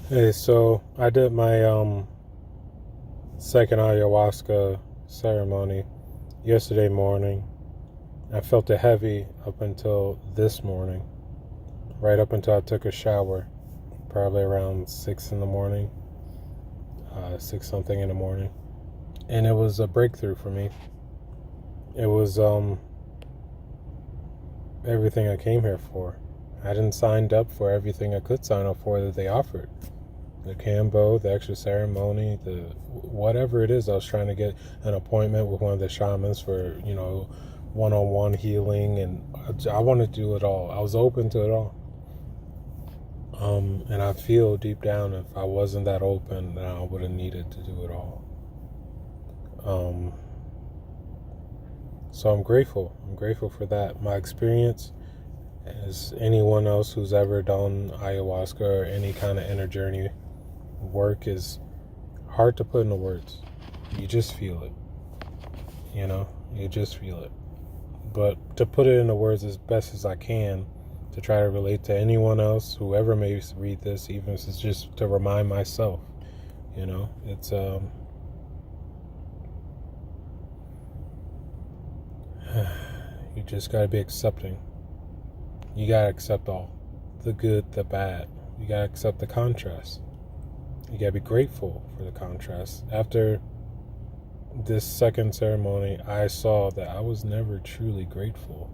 Hey, so I did my second ayahuasca ceremony yesterday morning. I felt it heavy up until this morning, right up until I took a shower, probably around 6 in the morning, 6 something in the morning. And it was a breakthrough for me. It was everything I came here for. I didn't sign up for everything I could sign up for that they offered. The Cambo, the extra ceremony, the whatever it is. I was trying to get an appointment with one of the shamans for, one-on-one healing, and I wanted to do it all. I was open to it all. And I feel deep down, if I wasn't that open, then I would have needed to do it all. Um, so I'm grateful. I'm grateful for that. My experience, as anyone else who's ever done ayahuasca or any kind of inner journey work, is hard to put into words. You just feel it. You just feel it. But to put it into words as best as I can, to try to relate to anyone else, whoever may read this, even if it's just to remind myself, it's you just gotta be accepting. You gotta accept all, the good, the bad. You gotta accept the contrast. You gotta be grateful for the contrast. After this second ceremony, I saw that I was never truly grateful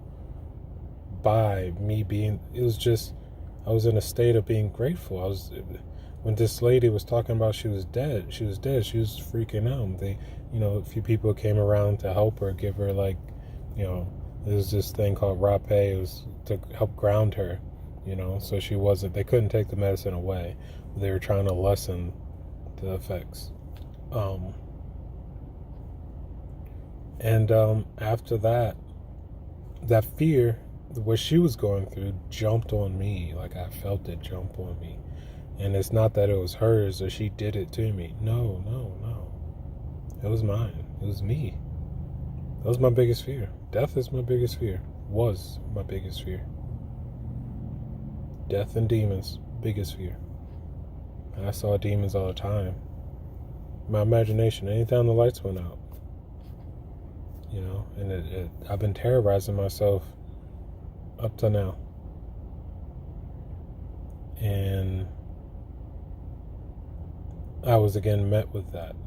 by me being, it was just, I was in a state of being grateful. When this lady was talking about she was dead, she was freaking out. A few people came around to help her, give her there was this thing called rape. It was to help ground her, so they couldn't take the medicine away. They were trying to lessen the effects. And after that, that fear, what she was going through, jumped on me. Like, I felt it jump on me. And it's not that it was hers or she did it to me. No, no, no. It was mine. It was me. That was my biggest fear. Death is my biggest fear. Was my biggest fear. Death and demons, biggest fear. And I saw demons all the time. My imagination, anytime the lights went out. And I've been terrorizing myself up to now. And I was again met with that.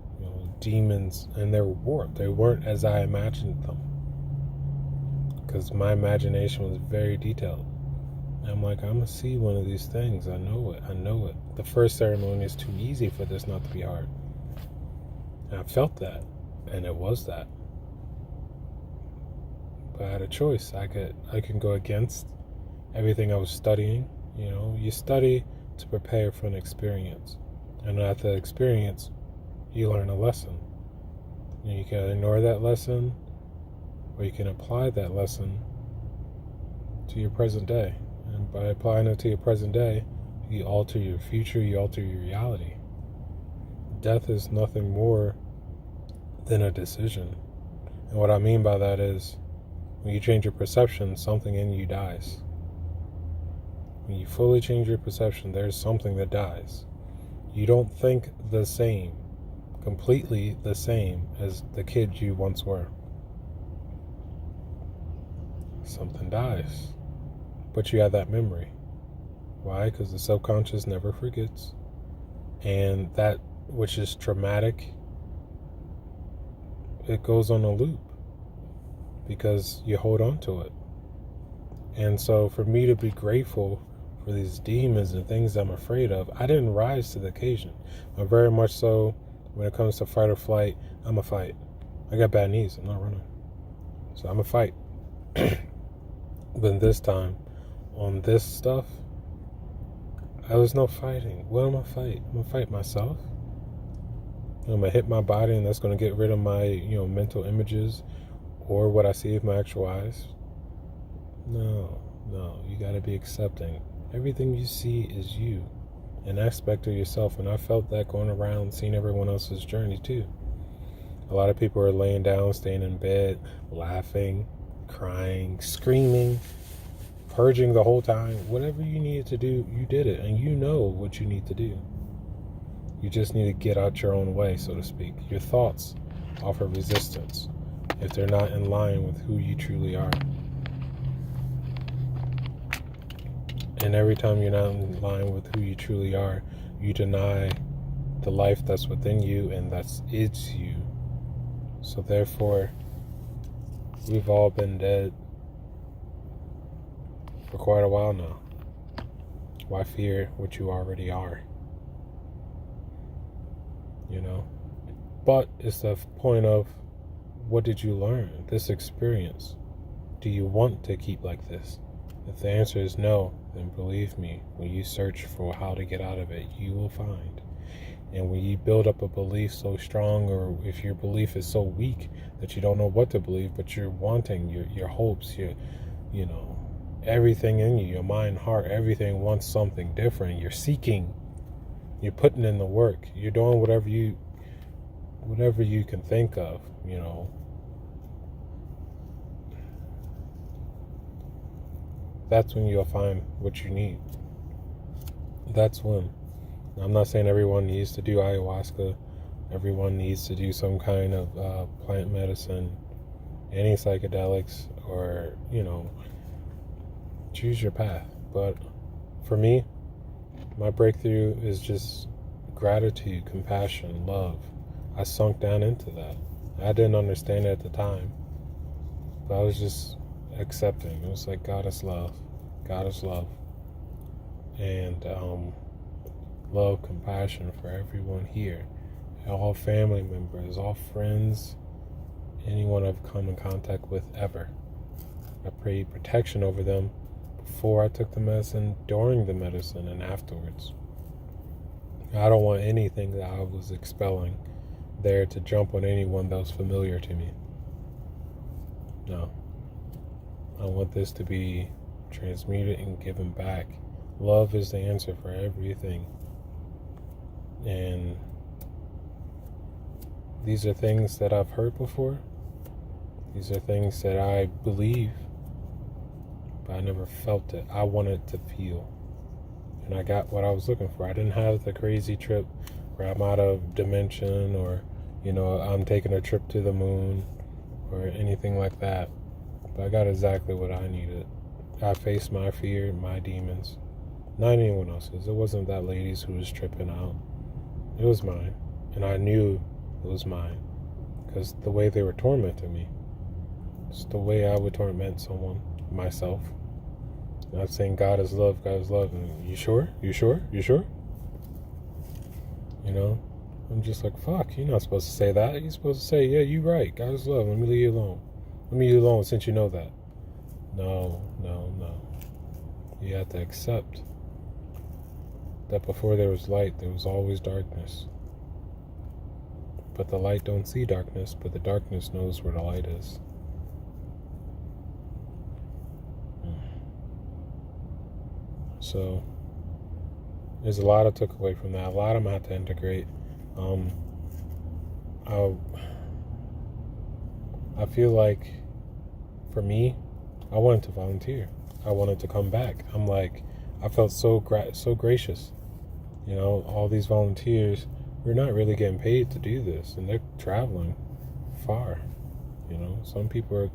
Demons, and they were warped. They weren't as I imagined them. Because my imagination was very detailed. And I'm like, I'm going to see one of these things. I know it. The first ceremony is too easy for this not to be hard. And I felt that. And it was that. But I had a choice. I can go against everything I was studying. You study to prepare for an experience. And after the experience, you learn a lesson. And you can ignore that lesson, or you can apply that lesson to your present day. And by applying it to your present day, you alter your future, you alter your reality. Death is nothing more than a decision. And what I mean by that is, when you change your perception, something in you dies. When you fully change your perception, there's something that dies. You don't think the same, completely the same as the kid you once were. Something dies. But you have that memory. Why? Because the subconscious never forgets. And that which is traumatic, it goes on a loop. Because you hold on to it. And so for me to be grateful for these demons and things I'm afraid of, I didn't rise to the occasion. I'm very much so, when it comes to fight or flight, I'm a fight. I got bad knees, I'm not running. So I'm a fight. But this time, on this stuff, I was no fighting. What am I fight? I'm gonna fight myself. I'm gonna hit my body, and that's gonna get rid of my, mental images or what I see with my actual eyes. No, you gotta be accepting. Everything you see is you, an aspect of yourself. And I felt that going around, seeing everyone else's journey too. A lot of people are laying down, staying in bed, laughing, crying, screaming, purging the whole time. Whatever you needed to do, you did it. And you know what you need to do. You just need to get out your own way, so to speak. Your thoughts offer resistance if they're not in line with who you truly are. And every time you're not in line with who you truly are, you deny the life that's within you, and it's you. So therefore, we've all been dead for quite a while now. Why fear what you already are? You know? But it's the point of, what did you learn? This experience. Do you want to keep like this? If the answer is no, then believe me, when you search for how to get out of it, you will find. And when you build up a belief so strong, or if your belief is so weak that you don't know what to believe, but you're wanting your hopes, you know, everything in you, your mind, heart, everything wants something different. You're seeking, you're putting in the work, you're doing whatever you can think of, you know. That's when you'll find what you need. That's when. I'm not saying everyone needs to do ayahuasca. Everyone needs to do some kind of plant medicine, any psychedelics, or, you know, choose your path. But for me, my breakthrough is just gratitude, compassion, love. I sunk down into that. I didn't understand it at the time, but I was just accepting. It was like, God is love. God is love. And love, compassion for everyone here, all family members, all friends, anyone I've come in contact with ever. I prayed protection over them before I took the medicine, during the medicine, and afterwards. I don't want anything that I was expelling there to jump on anyone that was familiar to me. No. I want this to be transmuted and given back. Love is the answer for everything. And these are things that I've heard before. These are things that I believe, but I never felt it. I wanted to feel. And I got what I was looking for. I didn't have the crazy trip where I'm out of dimension, or, you know, I'm taking a trip to the moon or anything like that. But I got exactly what I needed. I faced my fear, my demons. Not anyone else's. It wasn't that lady's who was tripping out. It was mine. And I knew it was mine. Because the way they were tormenting me. It's the way I would torment someone, myself. Not saying God is love, God is love. And you sure? You sure? You sure? You know? I'm just like, fuck, you're not supposed to say that. You're supposed to say, yeah, you're right. God is love. Let me leave you alone. Let me leave you alone since you know that. No. You have to accept that before there was light, there was always darkness. But the light don't see darkness, but the darkness knows where the light is. So there's a lot I took away from that. A lot I'm going to have to integrate. I feel like, for me, I wanted to volunteer. I wanted to come back. I'm like, I felt so gracious. You know, all these volunteers, we're not really getting paid to do this, and they're traveling far. You know, some people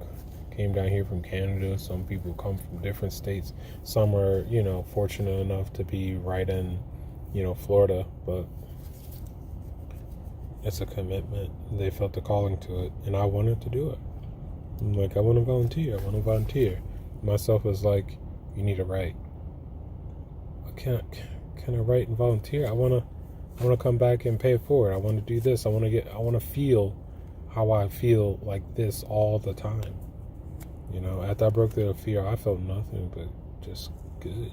came down here from Canada. Some people come from different states. Some are, you know, fortunate enough to be right in, you know, Florida, but it's a commitment. They felt the calling to it, and I wanted to do it. I'm like, I want to volunteer. Myself was like, you need to write. Can I write and volunteer? I want to come back and pay it forward. I want to do this. I want to feel how I feel like this all the time. You know, after I broke through the fear, I felt nothing but just good.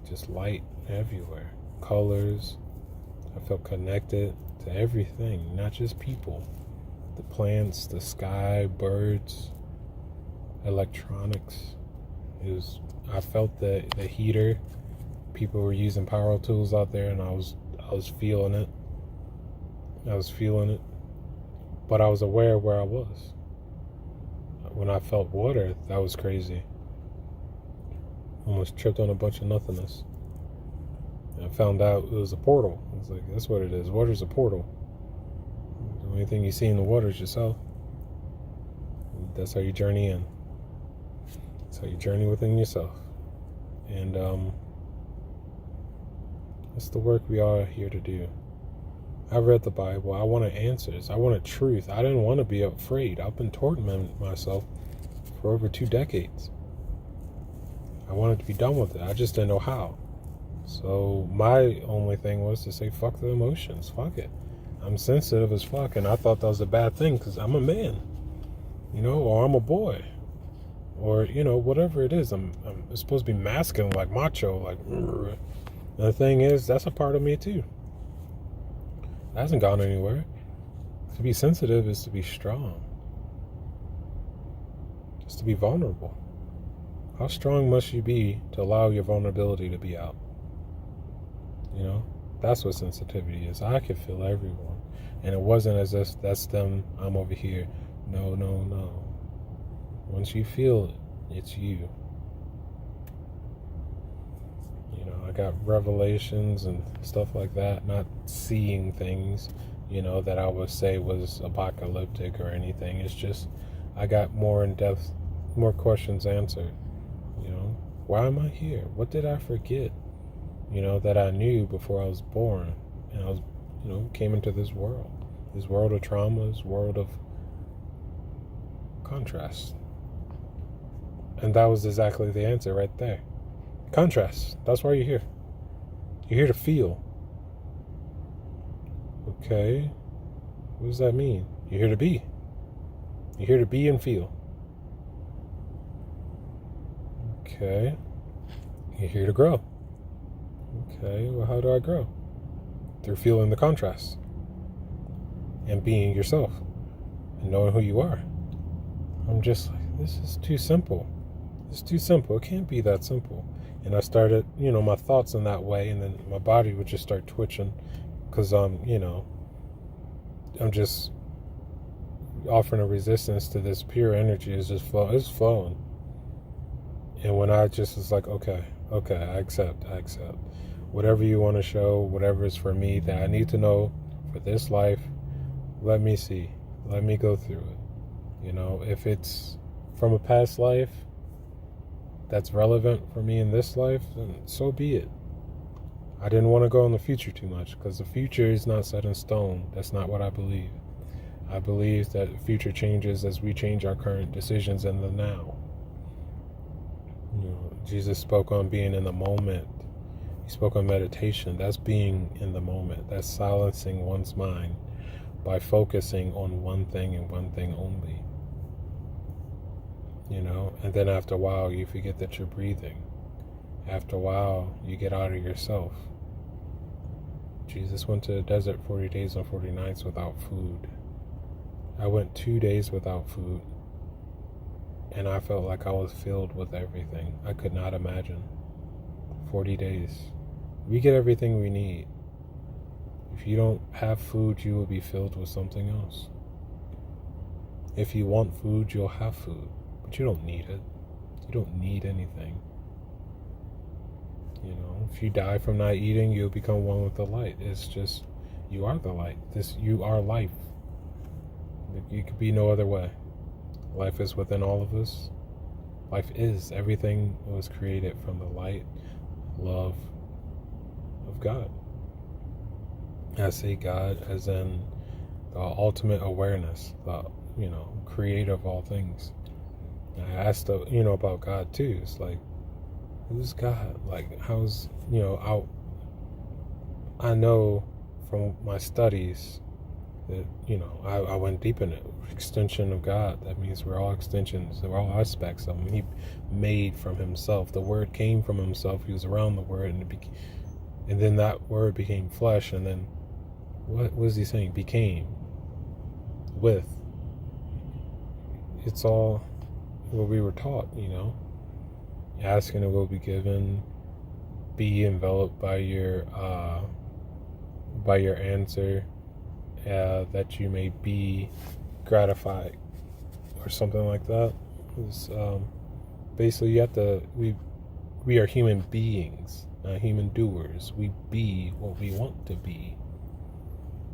Just light everywhere. Colors. I felt connected to everything, not just people. The plants, the sky, birds, electronics. I felt the heater. People were using power tools out there, and I was feeling it. But I was aware of where I was. When I felt water, that was crazy. Almost tripped on a bunch of nothingness. I found out it was a portal. It's like, that's what it is. Water's a portal. The only thing you see in the water is yourself. That's how you journey in. That's how you journey within yourself. And that's the work we are here to do. I read the Bible. I wanted answers. I wanted truth. I didn't want to be afraid. I've been tormenting myself for over 2 decades. I wanted to be done with it. I just didn't know how. So my only thing was to say, fuck the emotions. Fuck it. I'm sensitive as fuck. And I thought that was a bad thing because I'm a man, or I'm a boy. Or, whatever it is. I'm supposed to be masculine, like macho, like. And the thing is, that's a part of me too. That hasn't gone anywhere. To be sensitive is to be strong. It's to be vulnerable. How strong must you be to allow your vulnerability to be out? That's what sensitivity is. I could feel everyone. And it wasn't as if that's them, I'm over here. No. Once you feel it, it's you. I got revelations and stuff like that, not seeing things, that I would say was apocalyptic or anything. It's just, I got more in depth, more questions answered. Why am I here? What did I forget? That I knew before I was born. And I was, came into this world of trauma, this world of contrast. And that was exactly the answer right there. Contrast. That's why you're here. You're here to feel. Okay. What does that mean? You're here to be. You're here to be and feel. Okay. You're here to grow. Okay. Well, how do I grow? Through feeling the contrast. And being yourself. And knowing who you are. I'm just like, this is too simple. It's too simple. It can't be that simple. And I started, my thoughts in that way, and then my body would just start twitching because I'm just offering a resistance to this pure energy. It's flowing. And when I just was like, okay, I accept. Whatever you want to show, whatever is for me that I need to know for this life, let me see. Let me go through it. If it's from a past life, that's relevant for me in this life, then so be it. I didn't want to go in the future too much because the future is not set in stone. That's not what I believe. I believe that the future changes as we change our current decisions in the now. Jesus spoke on being in the moment. He spoke on meditation. That's being in the moment. That's silencing one's mind by focusing on one thing and one thing only. And then after a while, you forget that you're breathing. After a while, you get out of yourself. Jesus went to the desert 40 days and 40 nights without food. I went 2 days without food, and I felt like I was filled with everything. I could not imagine. 40 days. We get everything we need. If you don't have food, you will be filled with something else. If you want food, you'll have food. But you don't need it. You don't need anything. If you die from not eating, you'll become one with the light. It's just, you are the light. You are life. You could be no other way. Life is within all of us. Life is. Everything was created from the light, love of God. I say God as in the ultimate awareness, the, creator of all things. And I asked, about God too. It's like, who's God? Like, how's, I know from my studies that, I went deep in it. Extension of God. That means we're all extensions. We're all aspects of him. He made from himself. The word came from himself. He was around the word, and then that word became flesh. And then, what was he saying? Became. With. It's all what we were taught, Asking and will be given. Be enveloped by your answer, that you may be gratified, or something like that. It's, basically, you have to. We are human beings. not human doers. We be what we want to be.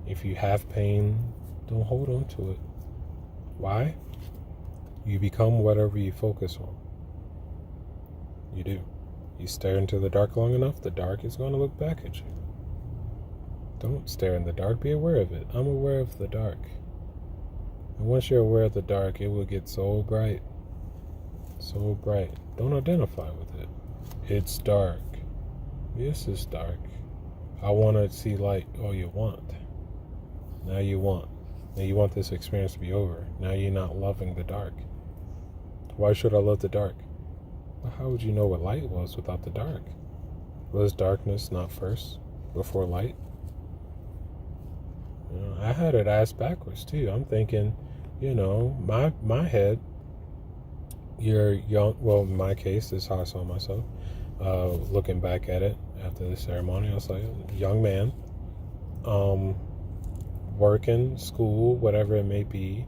If you have pain, don't hold on to it. Why? You become whatever you focus on. You do. You stare into the dark long enough, the dark is going to look back at you. Don't stare in the dark. Be aware of it. I'm aware of the dark. And once you're aware of the dark, it will get so bright. So bright. Don't identify with it. It's dark. Yes, it's dark. I want to see light. Oh, you want. Now you want. Now you want this experience to be over. Now you're not loving the dark. Why should I love the dark? Well, how would you know what light was without the dark? Was darkness not first, before light? I had it asked backwards too. I'm thinking, my head, you're young. Well, in my case, this is how I saw myself. Looking back at it after the ceremony, I was like, young man, working, school, whatever it may be,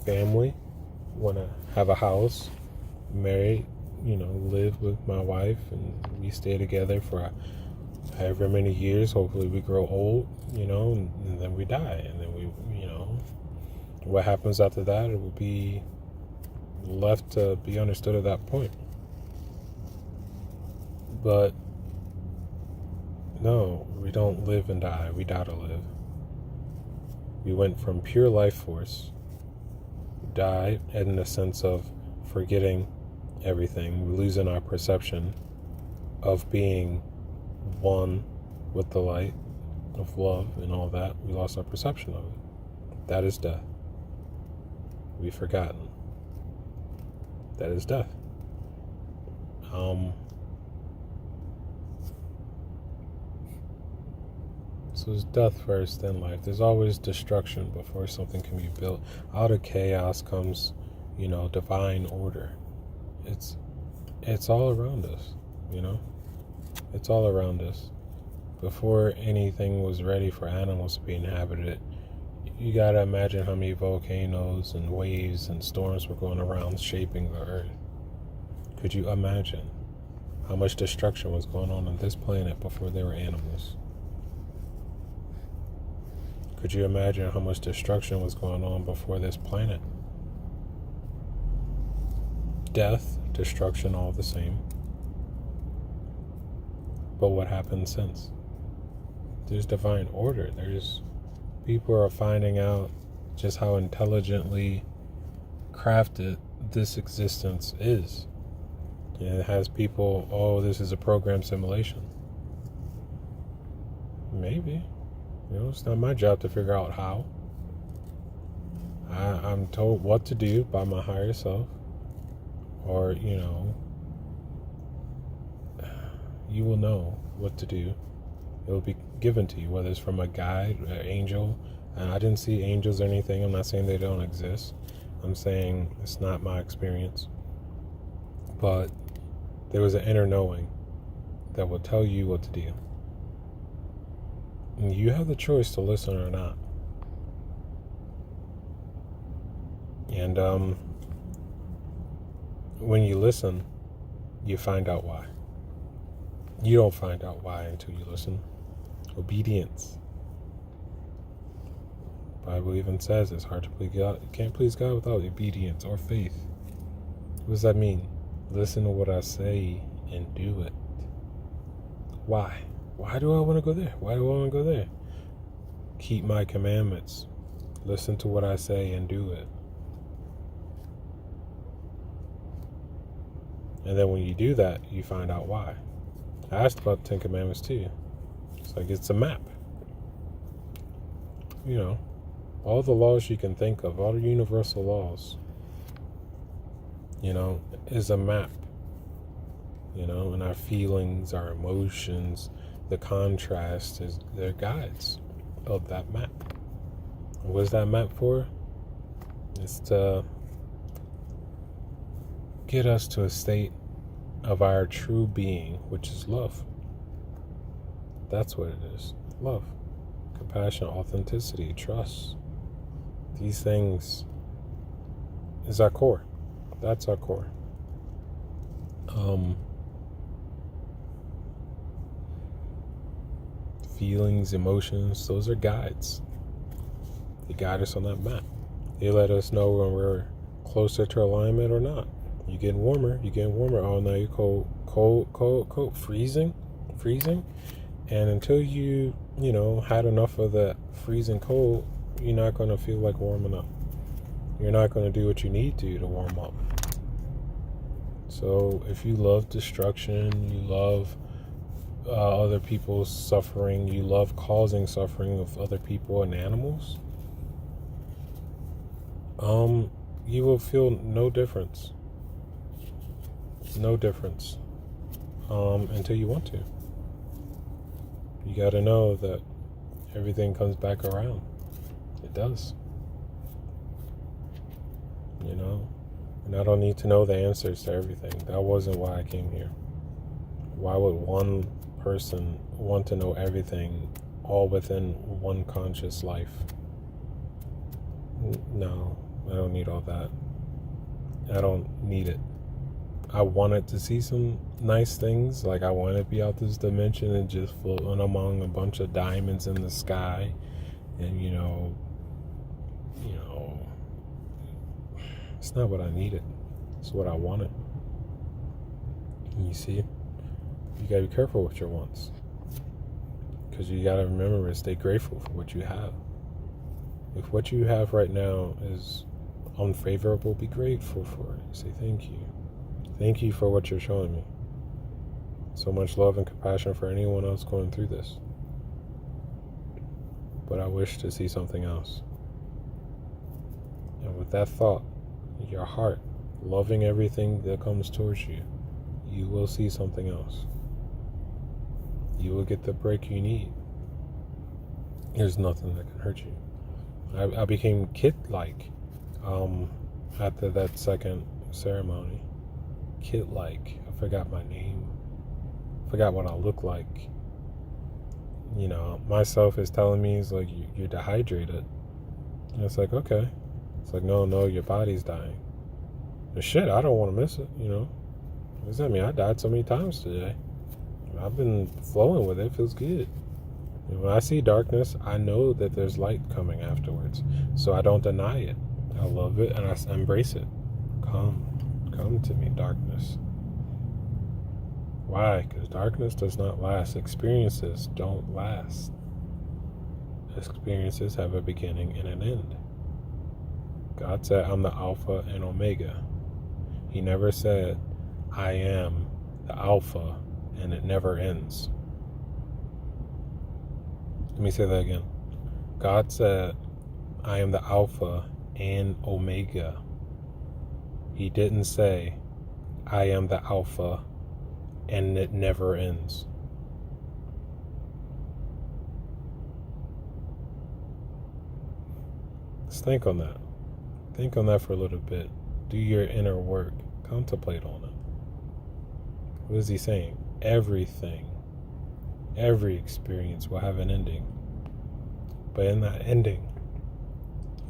family, want to have a house, married, live with my wife, and we stay together for however many years. Hopefully we grow old, and then we die, and then we, what happens after that, it will be left to be understood at that point. But no, we don't live and die. We die to live. We went from pure life force, die in the sense of forgetting everything, losing our perception of being one with the light of love and all that. We lost our perception of it. That is death. We've forgotten. That is death. So it's death first, then life. There's always destruction before something can be built. Out of chaos comes, divine order. It's all around us, It's all around us. Before anything was ready for animals to be inhabited, you gotta imagine how many volcanoes and waves and storms were going around shaping the earth. Could you imagine how much destruction was going on this planet before there were animals? Could you imagine how much destruction was going on before this planet? Death, destruction, all the same. But what happened since? There's divine order. People are finding out just how intelligently crafted this existence is. And it has people, this is a program simulation. Maybe. It's not my job to figure out how. I'm told what to do by my higher self. Or, you will know what to do. It will be given to you, whether it's from a guide, an angel. And I didn't see angels or anything. I'm not saying they don't exist. I'm saying it's not my experience. But there was an inner knowing that will tell you what to do. And you have the choice to listen or not. And when you listen, you find out why. You don't find out why until you listen. Obedience. The Bible even says it's hard to please God. You can't please God without obedience or faith. What does that mean? Listen to what I say and do it. Why? Why do I want to go there? Why do I want to go there? Keep my commandments. Listen to what I say and do it. And then when you do that, you find out why. I asked about the 10 Commandments too. It's like it's a map. All the laws you can think of, all the universal laws, is a map. And our feelings, our emotions, the contrast they're guides of that map. What is that map for? It's to get us to a state of our true being, which is love. That's what it is. Love. Compassion, authenticity, trust. These things is our core. That's our core. feelings, emotions, those are guides. They guide us on that map. They let us know when we're closer to alignment or not. You're getting warmer. Oh, now you're cold, freezing. And until you had enough of that freezing cold, you're not going to feel like warming up. You're not going to do what you need to warm up. So if you love destruction, you love other people's suffering, you love causing suffering of other people and animals, you will feel no difference. Until you want to. You got to know that everything comes back around. It does. And I don't need to know the answers to everything. That wasn't why I came here. Why would one person want to know everything all within one conscious life? No, I don't need all that. I don't need it. I wanted to see some nice things. Like, I wanted to be out this dimension and just floating among a bunch of diamonds in the sky. And, it's not what I needed. It's what I wanted. And you see, you got to be careful with your wants. Because you got to remember to stay grateful for what you have. If what you have right now is unfavorable, be grateful for it. Say thank you. Thank you for what you're showing me. So much love and compassion for anyone else going through this. But I wish to see something else. And with that thought, your heart, loving everything that comes towards you, you will see something else. You will get the break you need. There's nothing that can hurt you. I became kid-like after that second ceremony. Kid-like. I forgot my name. Forgot what I look like. Myself is telling me, it's like, you're dehydrated. And it's like, okay. It's like, no, your body's dying. But shit, I don't want to miss it, What does that mean? I died so many times today. I've been flowing with it. It feels good. And when I see darkness, I know that there's light coming afterwards. So I don't deny it. I love it and I embrace it. Come to me, darkness. Why? Because darkness does not last. Experiences don't last. Experiences have a beginning and an end. God said, I'm the Alpha and Omega. He never said, I am the Alpha and it never ends. Let me say that again. God said, I am the Alpha and Omega. He didn't say, I am the Alpha and it never ends. Let's think on that. Think on that for a little bit. Do your inner work. Contemplate on it. What is he saying? Everything, every experience will have an ending. But in that ending,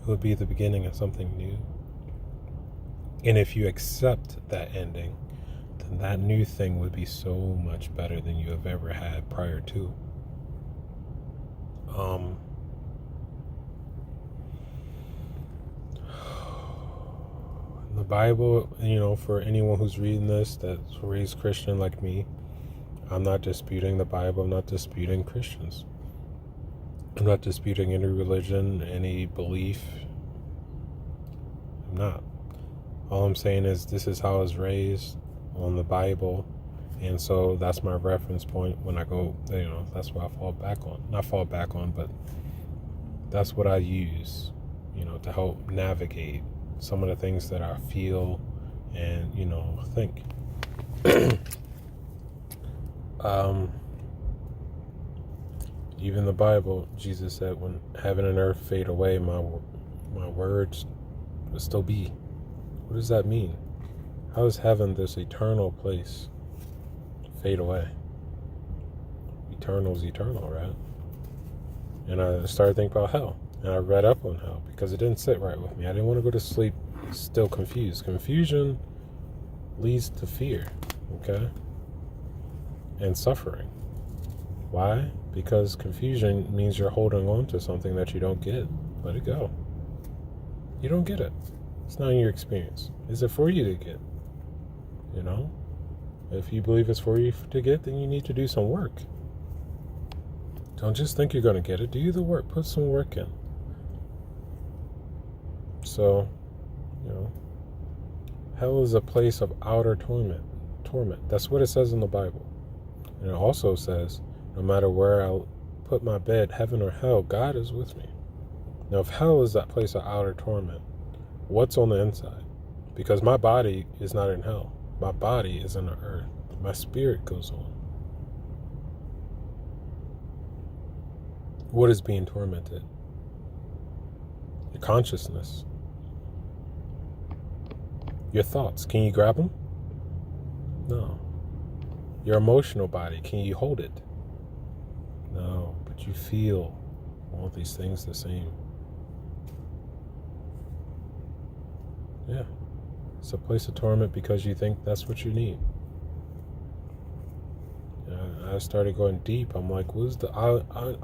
it will be the beginning of something new. And if you accept that ending, then that new thing would be so much better than you have ever had prior to. The Bible, for anyone who's reading this that's raised Christian like me, I'm not disputing the Bible. I'm not disputing Christians. I'm not disputing any religion, any belief. I'm not. All I'm saying is this is how I was raised on the Bible. And so that's my reference point when I go, that's what I fall back on. Not fall back on, but that's what I use, to help navigate some of the things that I feel and, think. Even the Bible, Jesus said, when heaven and earth fade away, my words will still be. What does that mean? How is heaven, this eternal place, fade away? Eternal is eternal, right? And I started thinking about hell. And I read up on hell because it didn't sit right with me. I didn't want to go to sleep still confused. Confusion leads to fear, okay? And suffering. Why? Because confusion means you're holding on to something that you don't get. Let it go. You don't get it. It's not in your experience. Is it for you to get? You know? If you believe it's for you to get, then you need to do some work. Don't just think you're going to get it. Do the work. Put some work in. So, hell is a place of outer torment. That's what it says in the Bible. And it also says, no matter where I put my bed, heaven or hell, God is with me. Now, if hell is that place of outer torment, what's on the inside? Because my body is not in hell. My body is in the earth. My spirit goes on. What is being tormented? Your consciousness. Your thoughts. Can you grab them? No. Your emotional body. Can you hold it? No. But you feel all these things the same. Yeah. It's a place of torment because you think that's what you need. I started going deep. I'm like, what's the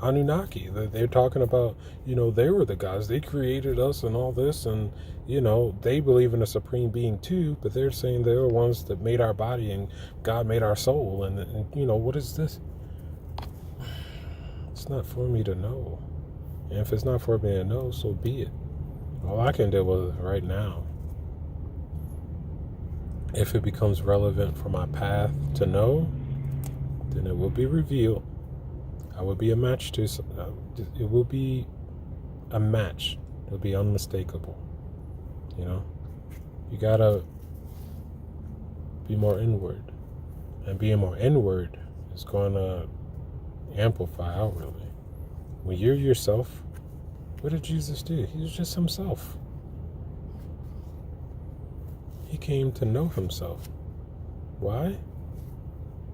Anunnaki? They're talking about, they were the gods. They created us and all this. And, they believe in a supreme being too. But they're saying they were ones that made our body and God made our soul. And what is this? It's not for me to know. And if it's not for me to know, so be it. All I can deal with it right now. If it becomes relevant for my path to know, then it will be revealed. I will be a match to, it will be a match. It'll be unmistakable. You gotta be more inward. And being more inward is going to amplify outwardly. When you're yourself, what did Jesus do? He was just himself. He came to know himself. Why?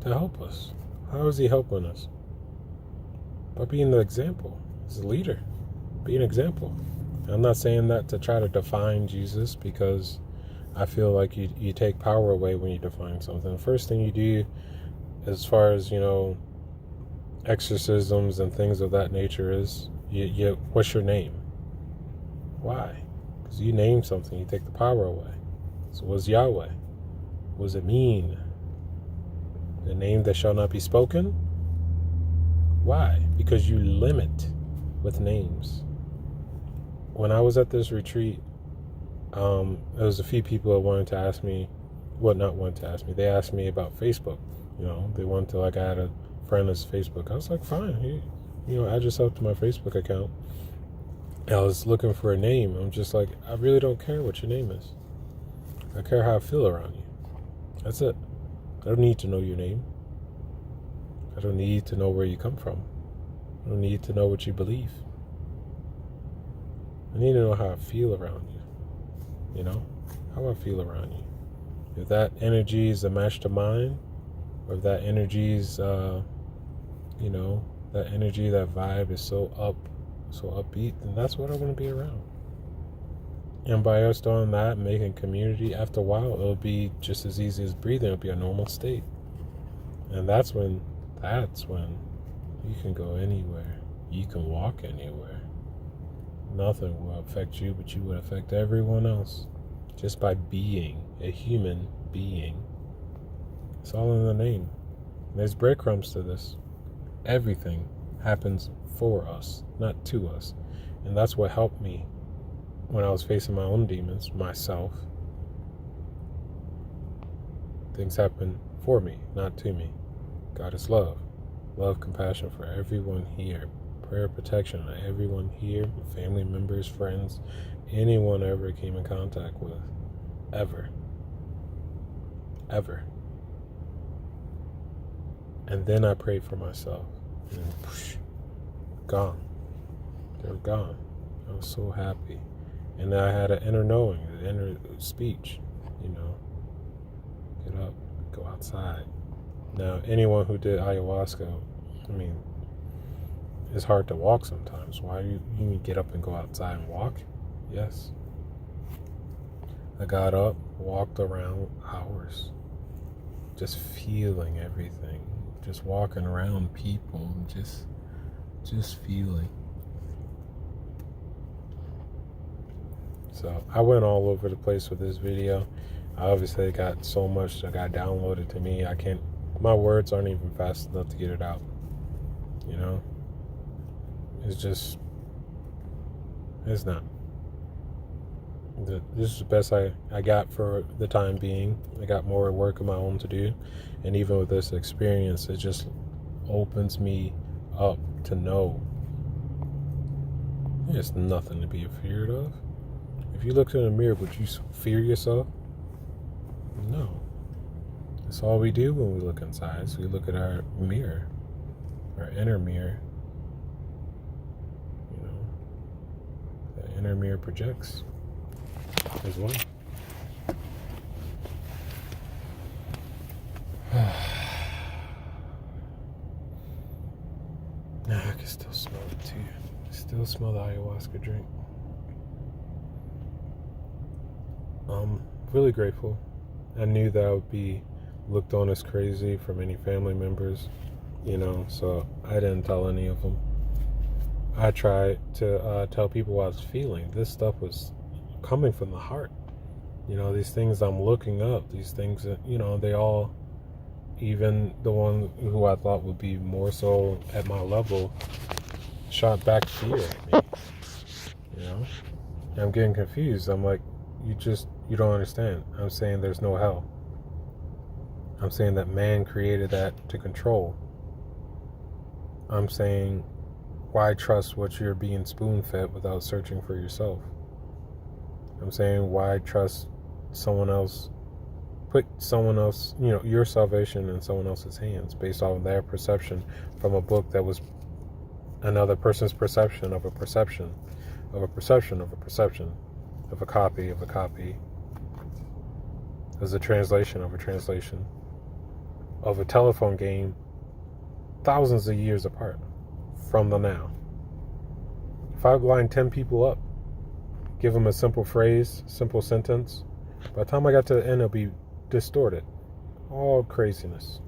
To help us. How is he helping us? By being the example. As a leader. Be an example. I'm not saying that to try to define Jesus, because I feel like you take power away when you define something. The first thing you do, as far as, exorcisms and things of that nature, is, what's your name? Why? Because you name something, you take the power away. So what's Yahweh? What does it mean? The name that shall not be spoken? Why? Because you limit with names. When I was at this retreat, there was a few people that wanted to ask me, they asked me about Facebook. They wanted to, I had a friend as Facebook. I was like, fine, add yourself to my Facebook account. I was looking for a name. I'm just like, I really don't care what your name is. I care how I feel around you. That's it. I don't need to know your name. I don't need to know where you come from. I don't need to know what you believe. I need to know how I feel around you. How I feel around you. If that energy is a match to mine, or if that energy is, that energy, that vibe is so upbeat, then that's what I want to be around. And by us doing that, making community, after a while, it'll be just as easy as breathing. It'll be a normal state. And that's when you can go anywhere. You can walk anywhere. Nothing will affect you, but you would affect everyone else. Just by being a human being. It's all in the name. And there's breadcrumbs to this. Everything happens for us, not to us. And that's what helped me when I was facing my own demons, myself. Things happen for me, not to me. God is love. Love, compassion for everyone here. Prayer, protection on everyone here. Family members, friends, anyone I ever came in contact with. Ever. And then I prayed for myself. And whoosh, gone. They were gone. I was so happy. And I had an inner knowing, an inner speech, get up, go outside. Now, anyone who did ayahuasca, it's hard to walk sometimes. Why you need to get up and go outside and walk? Yes. I got up, walked around hours, just feeling everything, just walking around people, just just feeling. So I went all over the place with this video. I obviously got so much that got downloaded to me. My words aren't even fast enough to get it out. You know? It's not. This is the best I got for the time being. I got more work of my own to do. And even with this experience, it just opens me up to know there's nothing to be afraid of. If you looked in the mirror, would you fear yourself? No. That's all we do when we look inside. So we look at our mirror, our inner mirror. You know, the inner mirror projects as well. I can still smell it too. I still smell the ayahuasca drink. I'm really grateful. I knew that I would be looked on as crazy from any family members, so I didn't tell any of them. I tried to tell people what I was feeling. This stuff was coming from the heart. These things I'm looking up, these things that, they all, even the one who I thought would be more so at my level, shot back fear at me. I'm getting confused. I'm like, you don't understand. I'm saying there's no hell. I'm saying that man created that to control. I'm saying, why trust what you're being spoon-fed without searching for yourself? I'm saying, why trust someone else, put someone else, your salvation in someone else's hands based off of their perception from a book that was another person's perception of a perception of a perception of a perception of a copy of a copy, as a translation of a translation of a telephone game thousands of years apart from the now. If I line 10 people up, give them a simple phrase, simple sentence, by the time I got to the end, it'll be distorted. All craziness.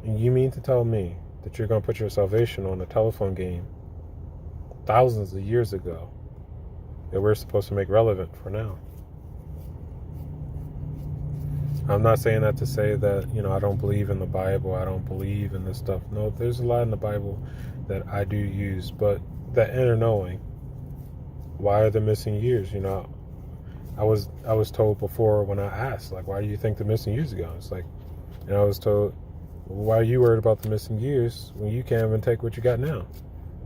And you mean to tell me that you're going to put your salvation on a telephone game thousands of years ago that we're supposed to make relevant for now? I'm not saying that to say that, I don't believe in the Bible, I don't believe in this stuff. No, there's a lot in the Bible that I do use, but that inner knowing, why are the missing years? I was told before when I asked, like, why do you think the missing years ago? It's like, and I was told, why are you worried about the missing years when you can't even take what you got now?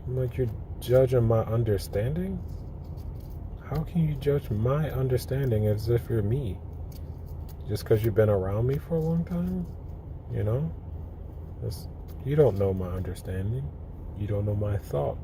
I'm like, you're judging my understanding? How can you judge my understanding as if you're me? Just because you've been around me for a long time? You don't know my understanding. You don't know my thought.